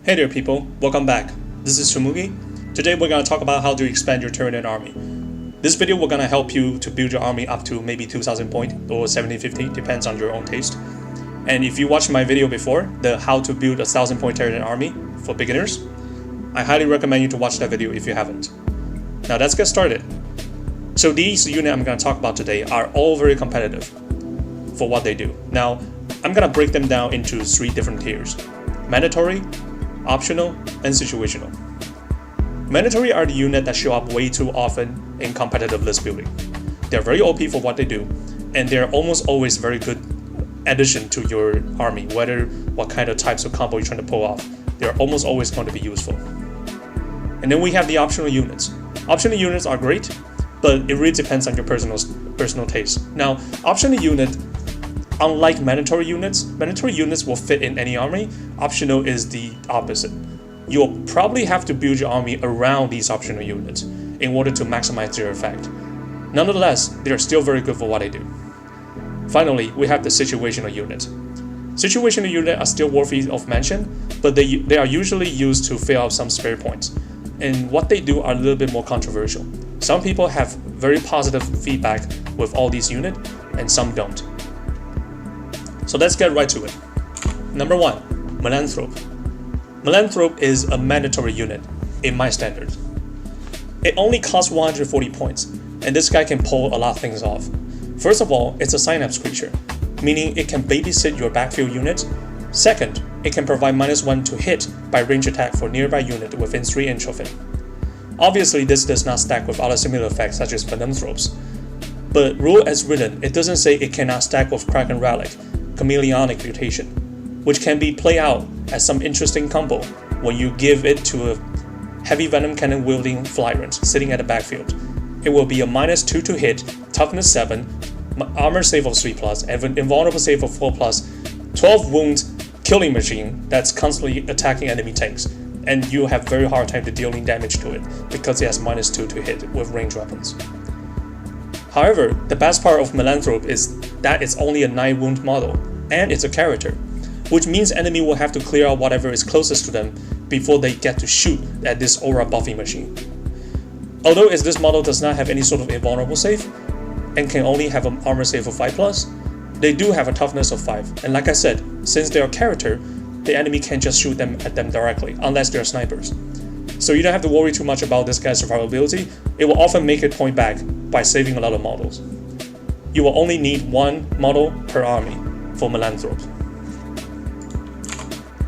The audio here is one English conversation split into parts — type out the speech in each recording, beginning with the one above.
Hey there people, welcome back. This is Shumugi. Today we're going to talk about how to expand your Tyranid army. This video we're going to help you to build your army up to maybe 2000 point or 1750, depends on your own taste. And if you watched my video before, the how to build a 1000 point Tyranid army for beginners, I highly recommend you to watch that video if you haven't. Now let's get started. So these units I'm going to talk about today are all very competitive for what they do. Now I'm going to break them down into 3 different tiers: mandatory, optional, and situational. Mandatory are the units that show up way too often in competitive list building. They're very OP for what they do, and they're almost always very good addition to your army, whether what kind of types of combo you're trying to pull off. They're almost always going to be useful. And then we have the optional units. Optional units are great, but it really depends on your personal taste. Now, optional unit, unlike mandatory units will fit in any army. Optional is the opposite. You'll probably have to build your army around these optional units in order to maximize their effect. Nonetheless, they're still very good for what they do. Finally, we have the situational units. Situational units are still worthy of mention, but they are usually used to fill out some spare points. And what they do are a little bit more controversial. Some people have very positive feedback with all these units, and some don't. So let's get right to it. Number 1, Anthro. Anthro is a mandatory unit in my standards. It only costs 140 points, and this guy can pull a lot of things off. First of all, it's a synapse creature, meaning it can babysit your backfield units. Second, it can provide -1 to hit by range attack for nearby unit within 3 inches of it. Obviously, this does not stack with other similar effects such as Venomous Ropes, but rule as written, it doesn't say it cannot stack with Kraken Relic, Chameleonic Mutation, which can be played out as some interesting combo when you give it to a heavy venom cannon wielding Flyrant sitting at the backfield. It will be a -2 to hit, toughness 7, armor save of 3+, and invulnerable save of 4+, 12 wounds killing machine that's constantly attacking enemy tanks, and you have very hard time to dealing damage to it because it has -2 to hit with ranged weapons. However, the best part of Anthro is that it's only a 9 wound model, and it's a character, which means enemy will have to clear out whatever is closest to them before they get to shoot at this aura buffing machine. Although as this model does not have any sort of invulnerable save, and can only have an armor save of 5+, they do have a toughness of 5, and like I said, since they are character, the enemy can't just shoot them at them directly, unless they're snipers. So you don't have to worry too much about this guy's survivability. It will often make it point back by saving a lot of models. You will only need 1 model per army for Anthro.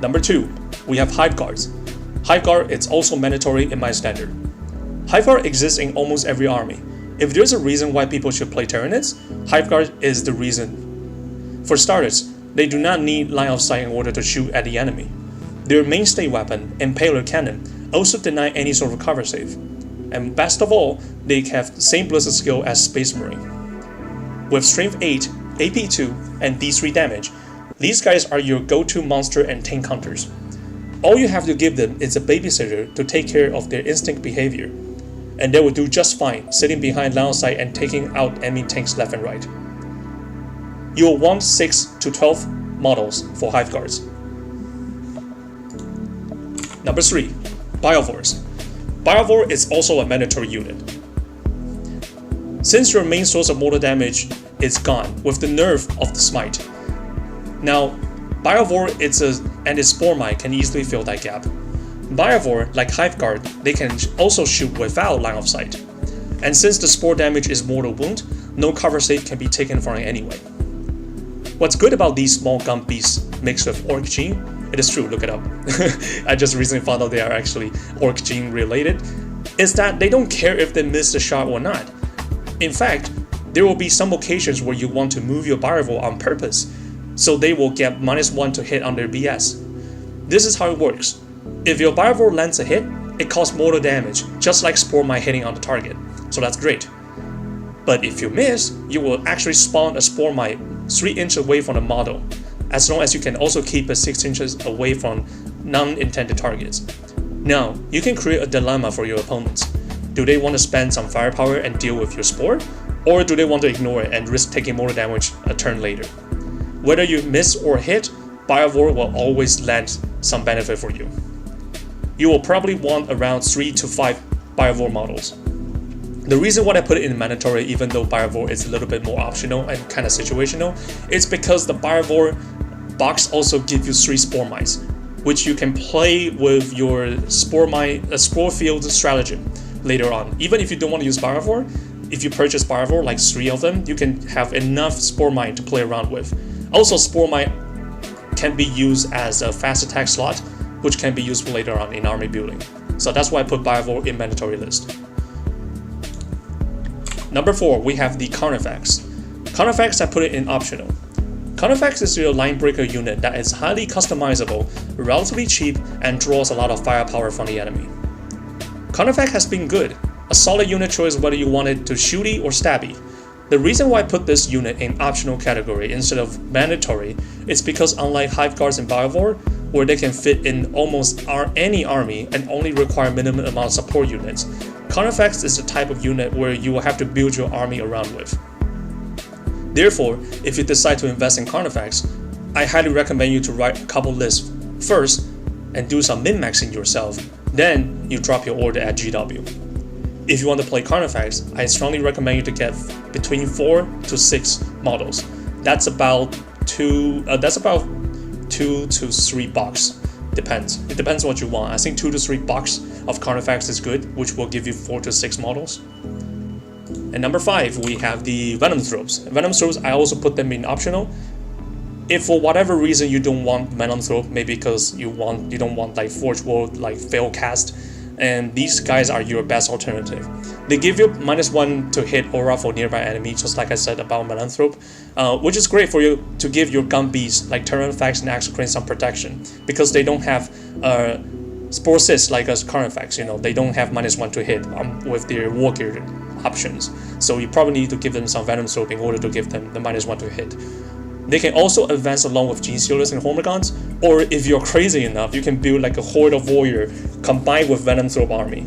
Number 2, we have Hive Guards. Hive Guard is also mandatory in my standard. Hive Guard exists in almost every army. If there's a reason why people should play Tyranids, Hive Guard is the reason. For starters, they do not need line of sight in order to shoot at the enemy. Their mainstay weapon, Impaler Cannon, also deny any sort of cover save. And best of all, they have the same ballistic skill as Space Marine. With Strength 8, AP 2, and D3 damage, these guys are your go-to monster and tank hunters. All you have to give them is a babysitter to take care of their instinct behavior, and they will do just fine sitting behind line of sight and taking out enemy tanks left and right. You will want 6 to 12 models for Hive Guards. Number 3, Bioforce. Bioforce is also a mandatory unit. Since your main source of mortal damage is gone with the nerf of the Smite, now Bioforce and its Spore Mine can easily fill that gap. Bioforce, like Hive Guard, they can also shoot without line of sight, and since the Spore damage is mortal wound, no cover save can be taken from it anyway. What's good about these small gun beasts mixed with Orc Gene, it is true, look it up, I just recently found out they are actually Orc Gene related, is that they don't care if they miss the shot or not. In fact, there will be some occasions where you want to move your Bioforce on purpose, so they will get -1 to hit on their BS. This is how it works. If your Bioforce lands a hit, it causes mortal damage, just like Spore Mine hitting on the target, so that's great. But if you miss, you will actually spawn a Spore Mine 3 inches away from the model, as long as you can also keep it 6 inches away from non-intended targets. Now, you can create a dilemma for your opponents. Do they want to spend some firepower and deal with your Spore, or do they want to ignore it and risk taking mortal damage a turn later? Whether you miss or hit, Bioforce will always land some benefit for you. you will probably want around 3 to 5 Bioforce models. The reason why I put it in mandatory, even though Bioforce is a little bit more optional and kind of situational, is because the Bioforce box also gives you 3 Spore Mines, which you can play with your Spore Field stratagem later on. Even if you don't want to use Bioforce, if you purchase Bioforce, like 3 of them, you can have enough Spore Mine to play around with. Also, Spore Mine can be used as a fast attack slot, which can be useful later on in army building. So that's why I put Bioforce in mandatory list. Number 4, we have the Carnufex. Carnufex, I put it in optional. Carnufex is your line breaker unit that is highly customizable, relatively cheap, and draws a lot of firepower from the enemy. Carnufex has been good, a solid unit choice whether you want it to shooty or stabby. The reason why I put this unit in optional category instead of mandatory is because unlike Hive Guards and Bioforce, where they can fit in almost any army and only require minimum amount of support units, Carnufex is the type of unit where you will have to build your army around with. Therefore, if you decide to invest in Carnufex, I highly recommend you to write a couple lists first and do some min-maxing yourself, then you drop your order at GW. If you want to play Carnufex, I strongly recommend you to get between 4 to 6 models. That's about 2 to 3 bucks. Depends. It depends what you want. I think 2 to 3 bucks of Carnufex is good, which will give you 4 to 6 models. And number 5, we have the Venomous Ropes. Venomous Ropes, I also put them in optional. If for whatever reason you don't want Venomous Rope, maybe because you don't want like Forge World, like fail cast, and these guys are your best alternative. They give you -1 to hit aura for nearby enemy, just like I said about Melanthrope, which is great for you to give your gun beasts like Tyranid and Exocrine some protection, because they don't have Spore Cyst like as Carnufex, they don't have -1 to hit with their war gear options. So you probably need to give them some Venomous Rope in order to give them the -1 to hit. They can also advance along with Gene Stealers and Hormigons, or if you're crazy enough, you can build like a Horde of Warrior combined with Venomous Rope army.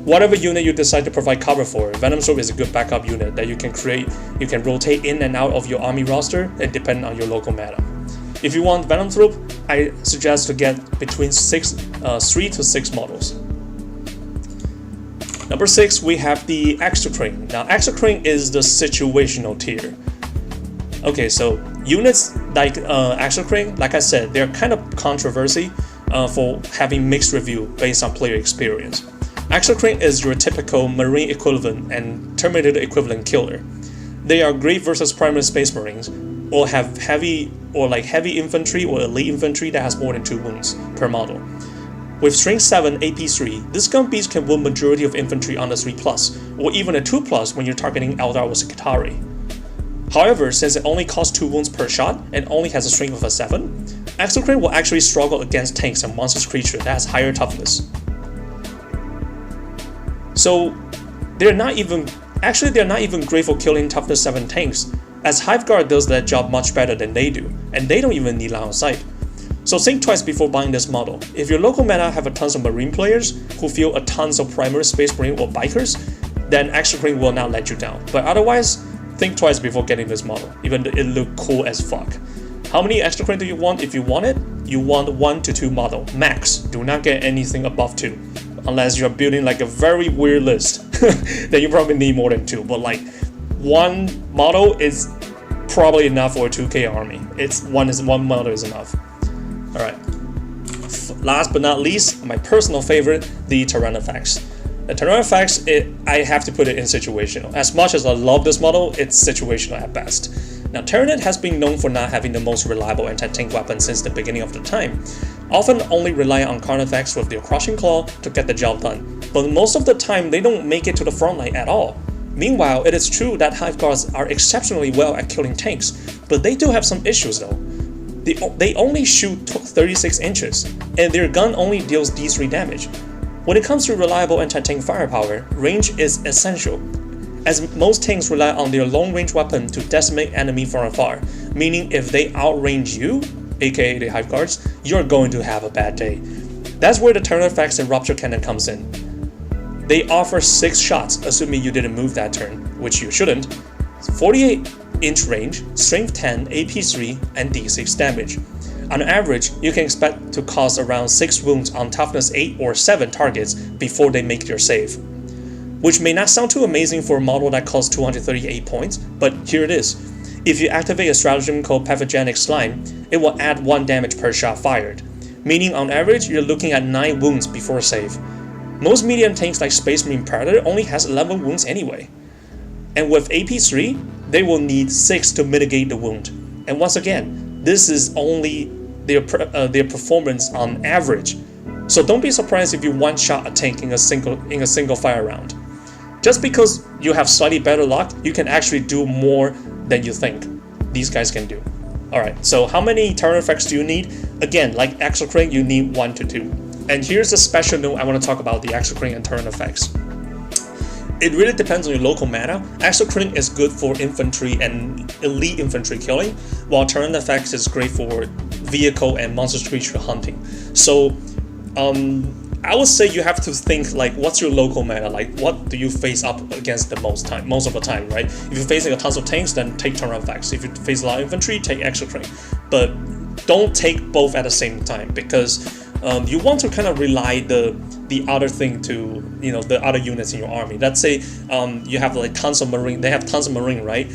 Whatever unit you decide to provide cover for, Venomous Rope is a good backup unit that you can create. You can rotate in and out of your army roster and depend on your local meta. If you want Venomous Rope, I suggest to get between 3 to 6 models. Number 6, we have the Exocrine. Now, Exocrine is the situational tier. Okay, so units like Exocrine, like I said, they're kind of controversy for having mixed review based on player experience. Exocrine is your typical Marine equivalent and Terminator equivalent killer. They are great versus primary Space Marines, or have heavy infantry or elite infantry that has more than 2 wounds per model. With strength 7 AP3, this gun beast can wound majority of infantry on the 3+, or even a 2+ when you're targeting Eldar or Sekatari. However, since it only costs 2 wounds per shot and only has a strength of a 7, Exocrine will actually struggle against tanks and monstrous creatures that has higher toughness. So they're not even great for killing toughness 7 tanks, as Hive Guard does that job much better than they do, and they don't even need line of sight. So think twice before buying this model. If your local meta have a tons of Marine players who feel a tons of primary Space Marine or Bikers, then Exocrine will not let you down. But otherwise, think twice before getting this model, even though it looks cool as fuck. How many Exocrine do you want? If you want it, you want 1 to 2 model, max. Do not get anything above 2. Unless you're building like a very weird list, then you probably need more than 2. But like 1 model is probably enough for a 2k army. One model is enough. Alright. Last but not least, my personal favorite, the Tyranid. The Tyranid, I have to put it in situational. As much as I love this model, it's situational at best. Now, Tyranid has been known for not having the most reliable anti-tank weapon since the beginning of the time, often only relying on Carnufex with their Crushing Claw to get the job done, but most of the time they don't make it to the front line at all. Meanwhile, it is true that Hive Guards are exceptionally well at killing tanks, but they do have some issues though. They only shoot 36 inches, and their gun only deals D3 damage. When it comes to reliable anti-tank firepower, range is essential, as most tanks rely on their long-range weapon to decimate enemy from afar, meaning if they outrange you, aka the Hive Guards, you're going to have a bad day. That's where the Carnufex and Rupture Cannon comes in. They offer 6 shots, assuming you didn't move that turn, which you shouldn't, 48-inch range, strength 10, AP3, and D6 damage. On average, you can expect to cause around 6 wounds on toughness 8 or 7 targets before they make their save. Which may not sound too amazing for a model that costs 238 points, but here it is. If you activate a stratagem called Pathogenic Slime, it will add 1 damage per shot fired, meaning on average you're looking at 9 wounds before save. Most medium tanks like Space Marine Predator only has 11 wounds anyway. And with AP3, they will need 6 to mitigate the wound. And once again, this is only their performance on average. So don't be surprised if you one-shot a tank in a single fire round. Just because you have slightly better luck, you can actually do more than you think these guys can do. Alright, so how many Carnufex do you need? Again, like Exocrine, you need 1 to 2. And here's a special note I want to talk about the Exocrine and Carnufex. It really depends on your local meta. Exocrine is good for infantry and elite infantry killing, while Carnufex is great for vehicle and monster creature hunting. So I would say you have to think like, what's your local meta? Like, what do you face up against the most of the time, right? If you're facing a ton of tanks, then take Carnufex. If you face a lot of infantry, take Exocrine. But don't take both at the same time, because you want to kind of rely the other thing to, the other units in your army. Let's say you have like tons of marine, they have tons of marine, right?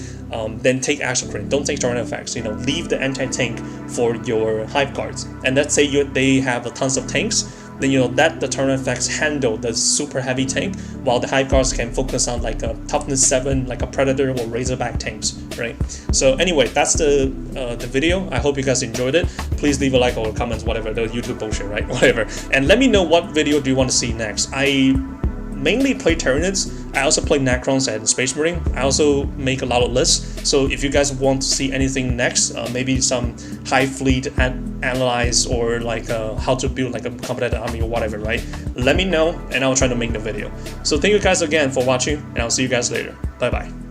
Then take Exocrine, don't take Carnufex. Leave the anti-tank for your Hive Guards. And let's say they have tons of tanks, then that the Carnufex handle the super heavy tank, while the Hive Guards can focus on like a toughness 7, like a Predator or Razorback tanks, right? So anyway, that's the video. I hope you guys enjoyed it. Please leave a like or comments, whatever, the YouTube bullshit, right? Whatever. And let me know what video do you want to see next. I mainly play Tyranids. I also play Necrons and Space Marine. I also make a lot of lists. So if you guys want to see anything next, maybe some Hive Fleet analyze, or like how to build like a competitive army or whatever, right? Let me know and I'll try to make the video. So thank you guys again for watching, and I'll see you guys later. Bye bye.